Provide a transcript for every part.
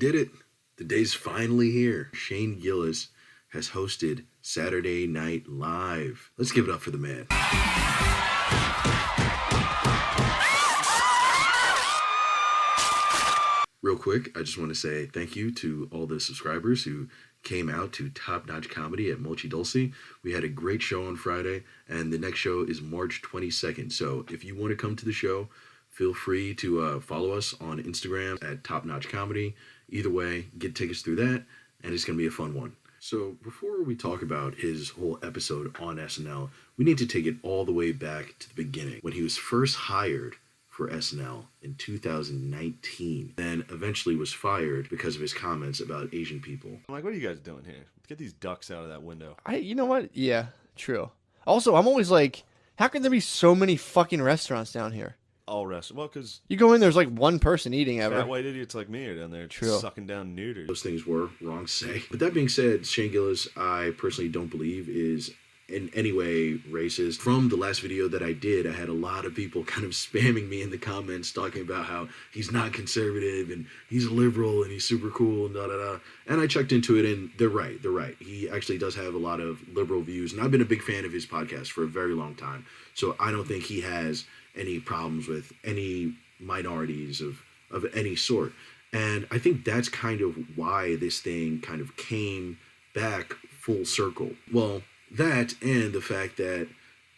did it. The day's finally here. Shane Gillis has hosted Saturday Night Live. Let's give it up for the man. Real quick, I just want to say thank you to all the subscribers who came out to Top Notch Comedy at Mochi Dulce. We had a great show on Friday, and the next show is March 22nd. So if you want to come to the show, feel free to follow us on Instagram at Top Notch Comedy. Either way, get tickets through that, and it's going to be a fun one. So before we talk about his whole episode on SNL, we need to take it all the way back to the beginning, when he was first hired for SNL in 2019, then eventually was fired because of his comments about Asian people. I'm like, what are you guys doing here? Get these ducks out of that window. You know what? Yeah, true. Also, I'm always like, how can there be so many fucking restaurants down here? All restaurants. Well, because you go in, there's like one person eating ever. fat white idiots like me are down there sucking down neuters. Those things were wrong to say. But that being said, Shane Gillis, I personally don't believe is in any way racist. From the last video that I did, I had a lot of people kind of spamming me in the comments talking about how he's not conservative and he's a liberal and he's super cool and da-da-da. And I checked into it, and they're right. He actually does have a lot of liberal views, and I've been a big fan of his podcast for a very long time. So I don't think he has any problems with any minorities of any sort. And I think that's kind of why this thing kind of came back full circle. Well, that and the fact that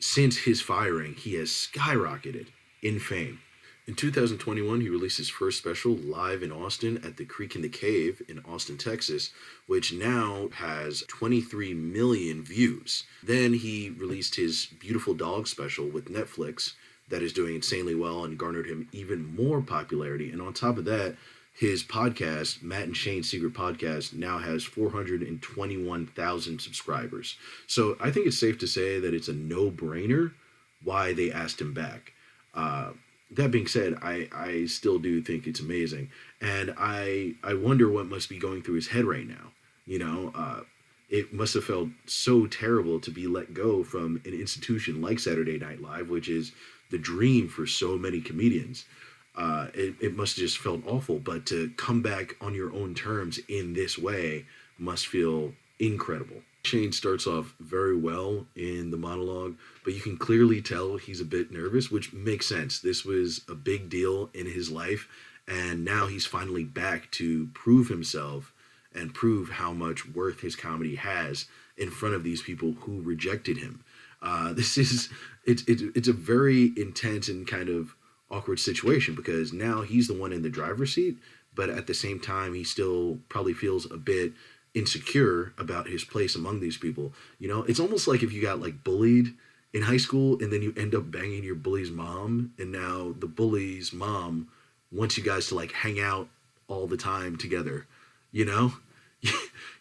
since his firing, he has skyrocketed in fame. In 2021, he released his first special live in Austin at the Creek in the Cave in Austin, Texas, which now has 23 million views. Then he released his Beautiful Dog special with Netflix that is doing insanely well and garnered him even more popularity. And on top of that, his podcast, Matt and Shane's Secret Podcast, now has 421,000 subscribers. So I think it's safe to say that it's a no-brainer why they asked him back. That being said, I still do think it's amazing. And I wonder what must be going through his head right now. You know, it must have felt so terrible to be let go from an institution like Saturday Night Live, which is the dream for so many comedians. It must have just felt awful, but to come back on your own terms in this way must feel incredible. Shane starts off very well in the monologue, but you can clearly tell he's a bit nervous, which makes sense. This was a big deal in his life, and now he's finally back to prove himself and prove how much worth his comedy has in front of these people who rejected him. It's a very intense and kind of awkward situation, because now he's the one in the driver's seat, but at the same time he still probably feels a bit insecure about his place among these people. You know, it's almost like if you got like bullied in high school and then you end up banging your bully's mom, and now the bully's mom wants you guys to like hang out all the time together. You know,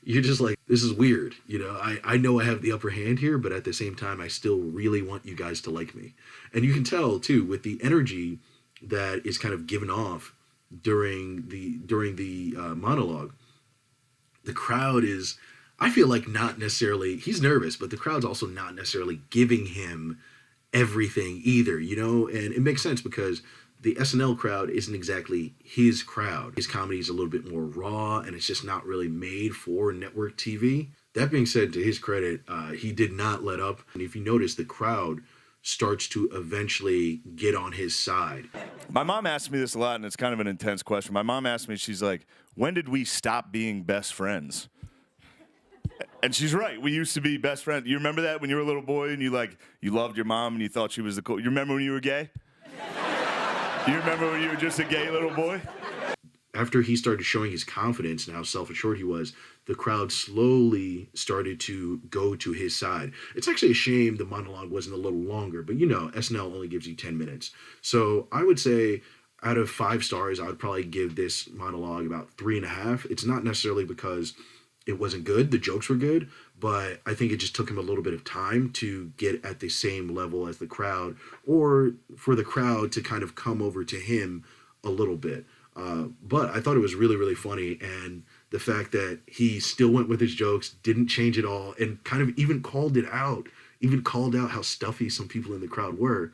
you're just like, this is weird. You know, I know I have the upper hand here, but at the same time, I still really want you guys to like me. And you can tell too, with the energy that is kind of given off during the monologue, the crowd is, I feel like, not necessarily, he's nervous, but the crowd's also not necessarily giving him everything either, you know? And it makes sense because the SNL crowd isn't exactly his crowd. His comedy is a little bit more raw, and it's just not really made for network TV. That being said, to his credit, he did not let up. And if you notice, the crowd starts to eventually get on his side. My mom asked me this a lot, and it's kind of an intense question. My mom asked me, she's like, when did we stop being best friends? And she's right. We used to be best friends. You remember that when you were a little boy and you loved your mom and you thought she was the cool? You remember when you were gay? You remember when you were just a gay little boy? After he started showing his confidence and how self-assured he was, the crowd slowly started to go to his side. It's actually a shame the monologue wasn't a little longer, but you know, SNL only gives you 10 minutes. So I would say out of 5 stars, I would probably give this monologue about 3.5. It's not necessarily because it wasn't good. The jokes were good, but I think it just took him a little bit of time to get at the same level as the crowd, or for the crowd to kind of come over to him a little bit. But I thought it was really, really funny. And the fact that he still went with his jokes, didn't change at all, and kind of even called it out, even called out how stuffy some people in the crowd were,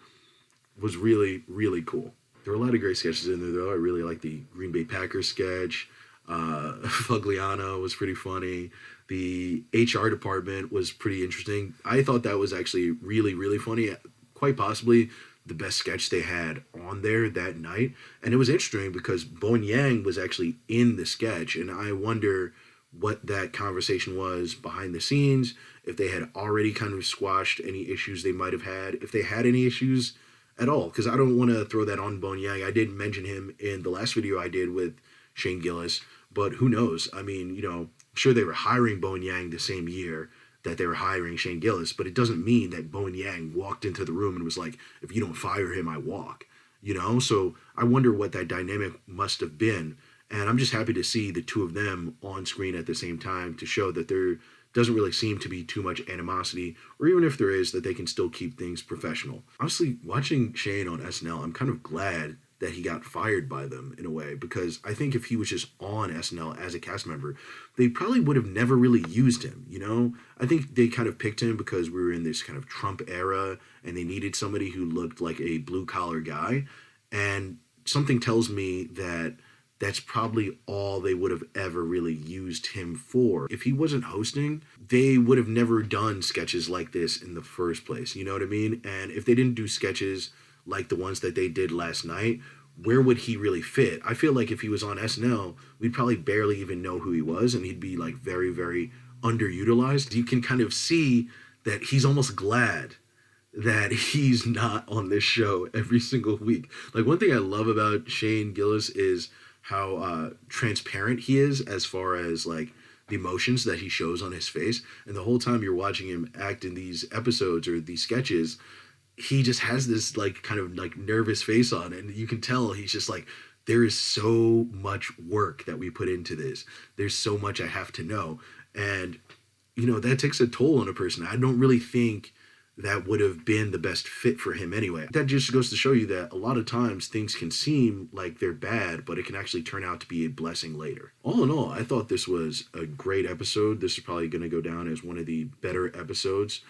was really, really cool. There were a lot of great sketches in there, though. I really like the Green Bay Packers sketch. Fugliano was pretty funny. The HR department was pretty interesting. I thought that was actually really, really funny. Quite possibly the best sketch they had on there that night. And it was interesting because Bowen Yang was actually in the sketch. And I wonder what that conversation was behind the scenes, if they had already kind of squashed any issues they might have had, if they had any issues at all. Because I don't want to throw that on Bowen Yang. I did mention him in the last video I did with Shane Gillis, but who knows? I mean, sure they were hiring Bowen Yang the same year that they were hiring Shane Gillis, but it doesn't mean that Bowen Yang walked into the room and was like, if you don't fire him, I walk. So I wonder what that dynamic must have been. And I'm just happy to see the two of them on screen at the same time to show that there doesn't really seem to be too much animosity, or even if there is, that they can still keep things professional. Honestly, watching Shane on SNL, I'm kind of glad that he got fired by them in a way, because I think if he was just on SNL as a cast member, they probably would have never really used him, I think they kind of picked him because we were in this kind of Trump era and they needed somebody who looked like a blue collar guy. And something tells me that that's probably all they would have ever really used him for. If he wasn't hosting, they would have never done sketches like this in the first place. You know what I mean? And if they didn't do sketches like the ones that they did last night, where would he really fit? I feel like if he was on SNL, we'd probably barely even know who he was, and he'd be like very, very underutilized. You can kind of see that he's almost glad that he's not on this show every single week. Like, one thing I love about Shane Gillis is how transparent he is as far as like the emotions that he shows on his face. And the whole time you're watching him act in these episodes or these sketches, he just has this like kind of like nervous face on, and you can tell he's just like, there is so much work that we put into this. There's so much I have to know. And, that takes a toll on a person. I don't really think that would have been the best fit for him anyway. That just goes to show you that a lot of times things can seem like they're bad, but it can actually turn out to be a blessing later. All in all, I thought this was a great episode. This is probably going to go down as one of the better episodes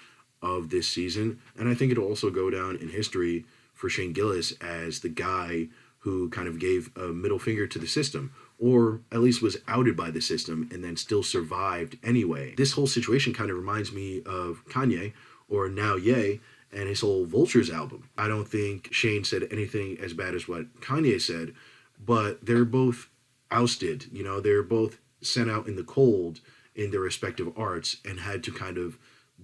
of this season. And I think it'll also go down in history for Shane Gillis as the guy who kind of gave a middle finger to the system, or at least was outed by the system and then still survived anyway. This whole situation kind of reminds me of Kanye, or Now Ye, and his whole Vultures album. I don't think Shane said anything as bad as what Kanye said, but they're both ousted. They're both sent out in the cold in their respective arts and had to kind of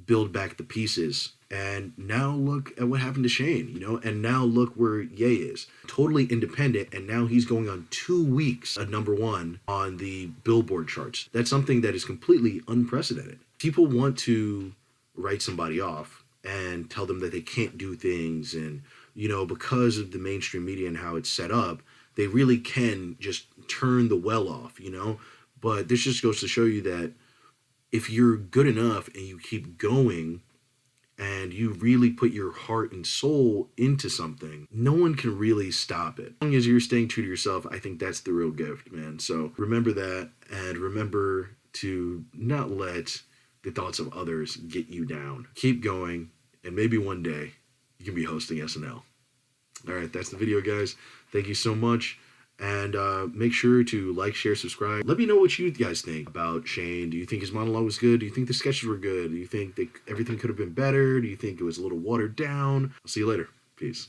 build back the pieces. And now look at what happened to Shane, and now look where Ye is. Totally independent, and now he's going on 2 weeks at #1 on the Billboard charts. That's something that is completely unprecedented. People want to write somebody off and tell them that they can't do things, and because of the mainstream media and how it's set up, they really can just turn the well off. But this just goes to show you that if you're good enough and you keep going and you really put your heart and soul into something, no one can really stop it. As long as you're staying true to yourself, I think that's the real gift, man. So remember that, and remember to not let the thoughts of others get you down. Keep going, and maybe one day you can be hosting SNL. All right, that's the video, guys. Thank you so much. And make sure to like, share, subscribe. Let me know what you guys think about Shane. Do you think his monologue was good? Do you think the sketches were good? Do you think that everything could have been better? Do you think it was a little watered down? I'll see you later. Peace.